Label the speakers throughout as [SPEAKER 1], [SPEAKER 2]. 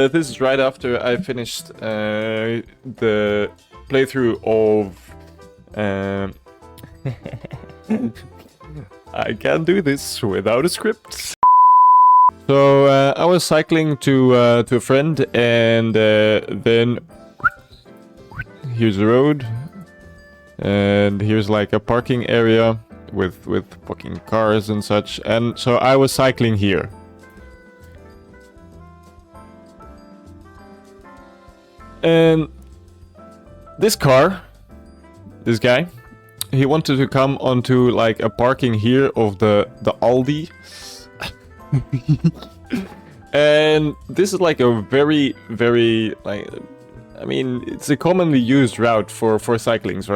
[SPEAKER 1] This is right after I finished the playthrough of... I can't do this without a script. So I was cycling to a friend, and then here's the road, and here's like a parking area with fucking cars and such, and so I was cycling here. And this guy, he wanted to come onto like a parking here of the Aldi. And this is like a very like, I mean, it's a commonly used route for cyclists,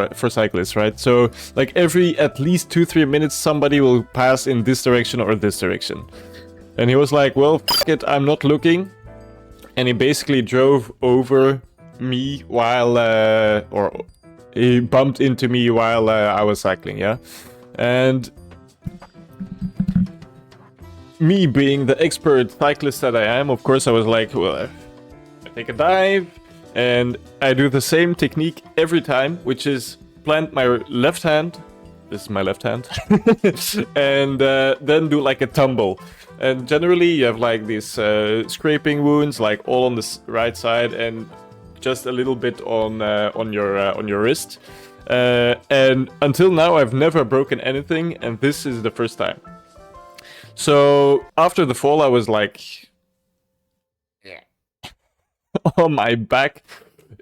[SPEAKER 1] right? So like every at least 2-3 minutes somebody will pass in this direction or this direction. And he was like, well, fuck it, I'm not looking. And he basically drove over me while or he bumped into me while I was cycling, yeah. And me being the expert cyclist that I am, of course I was like, well, I take a dive and I do the same technique every time, which is plant my left hand, this is my left hand, and then do like a tumble. And generally you have like these scraping wounds like all on the right side and just a little bit on your wrist. And until now I've never broken anything, and this is the first time. So after the fall I was like on my back.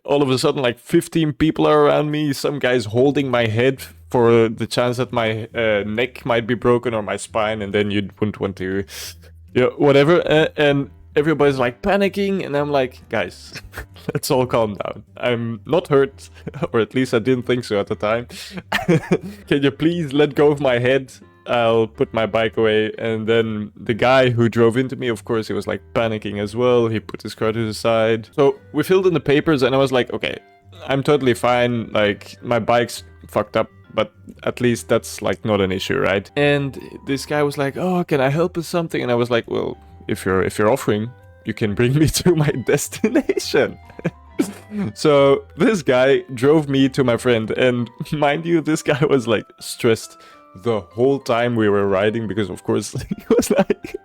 [SPEAKER 1] All of a sudden like 15 people are around me, some guys holding my head for the chance that my neck might be broken or my spine, and then you wouldn't want to, you know, whatever. And everybody's like panicking, and I'm like, guys, let's all calm down. I'm not hurt, or at least I didn't think so at the time. Can you please let go of my head? I'll put my bike away. And then the guy who drove into me, of course, he was like panicking as well. He put his car to the side. So we filled in the papers, and I was like, okay, I'm totally fine. Like, my bike's fucked up, but at least that's like not an issue, right? And this guy was like, oh, can I help with something? And I was like, well, if you're offering, you can bring me to my destination. So this guy drove me to my friend, and mind you, this guy was like stressed the whole time we were riding, because of course he was like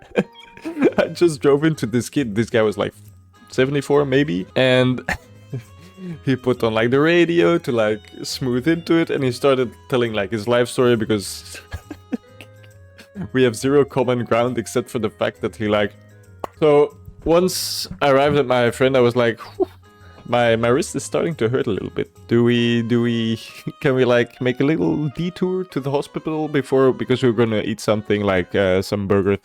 [SPEAKER 1] I just drove into this kid. This guy was like 74 maybe, and he put on like the radio to like smooth into it, and he started telling like his life story, because we have zero common ground except for the fact that he like... So once I arrived at my friend, I was like, my wrist is starting to hurt a little bit. Can we like make a little detour to the hospital before, because we were gonna eat something like some burger,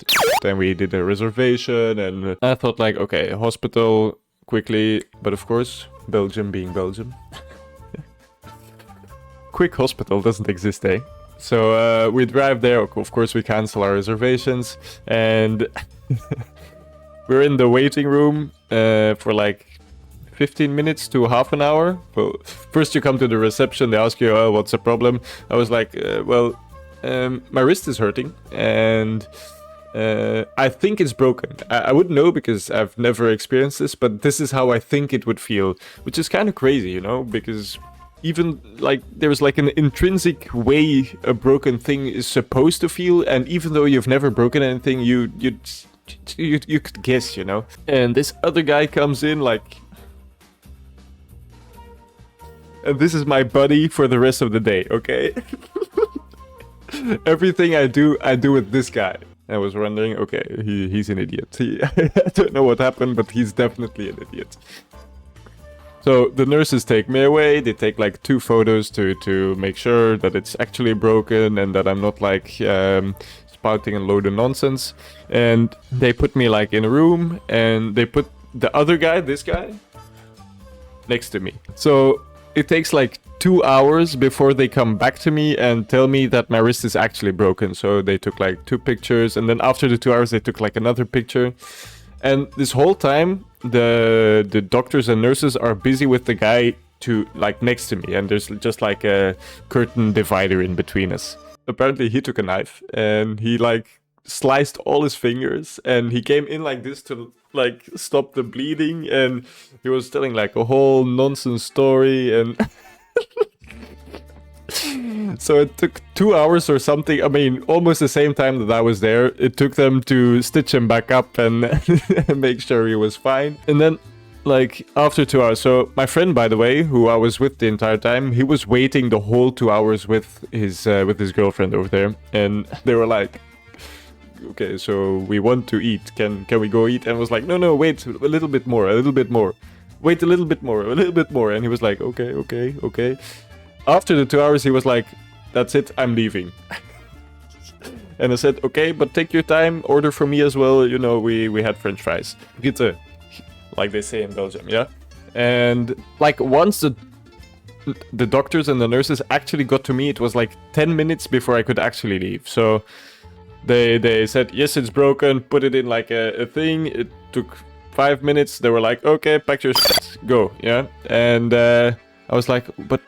[SPEAKER 1] and we did a reservation, and I thought like, okay, hospital quickly, but of course, Belgium being Belgium, quick hospital doesn't exist, eh? So we drive there, of course we cancel our reservations, and we're in the waiting room for like 15 minutes to half an hour. Well, first you come to the reception, they ask you, oh, what's the problem? I was like, well, my wrist is hurting, and I think it's broken. I wouldn't know because I've never experienced this, but this is how I think it would feel, which is kind of crazy, you know, because even like there's like an intrinsic way a broken thing is supposed to feel, and even though you've never broken anything, you could guess, you know. And this other guy comes in like, and this is my buddy for the rest of the day, okay? Everything I do with this guy. I was wondering, okay, he's an idiot. I don't know what happened, but he's definitely an idiot. So the nurses take me away. They take like 2 photos to make sure that it's actually broken and that I'm not like spouting a load of nonsense. And they put me like in a room, and they put the other guy, this guy, next to me. So it takes like 2 hours before they come back to me and tell me that my wrist is actually broken. So they took like 2 pictures, and then after the 2 hours they took like another picture. And this whole time the doctors and nurses are busy with the guy to like next to me, and there's just like a curtain divider in between us. Apparently he took a knife and he like sliced all his fingers, and he came in like this to like stop the bleeding, and he was telling like a whole nonsense story, and so it took 2 hours or something. I mean, almost the same time that I was there, it took them to stitch him back up and make sure he was fine. And then, like, after 2 hours, so my friend, by the way, who I was with the entire time, he was waiting the whole 2 hours with his girlfriend over there, and they were like, okay, so we want to eat. Can we go eat? And I was like, no, wait a little bit more, wait a little bit more. And he was like, okay. After the 2 hours, he was like, that's it, I'm leaving. And I said, okay, but take your time, order for me as well. You know, we had French fries. Bitte, like they say in Belgium, yeah? And like once the doctors and the nurses actually got to me, it was like 10 minutes before I could actually leave. So they said, yes, it's broken, put it in like a thing. It took 5 minutes. They were like, okay, pack your shit, go, yeah? And I was like, but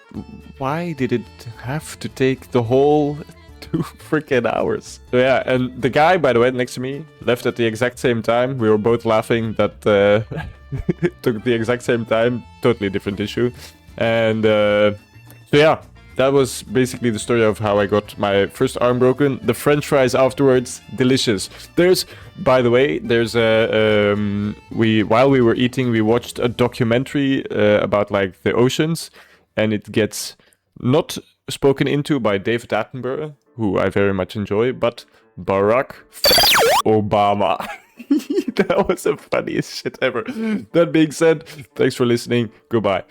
[SPEAKER 1] why did it have to take the whole 2 freaking hours? So yeah, and the guy, by the way, next to me, left at the exact same time. We were both laughing that it took the exact same time. Totally different issue. And so yeah, that was basically the story of how I got my first arm broken. The French fries afterwards, delicious. By the way, while we were eating, we watched a documentary about like the oceans, and it gets not spoken into by David Attenborough, who I very much enjoy, but Barack Obama. That was the funniest shit ever. That being said, thanks for listening. Goodbye.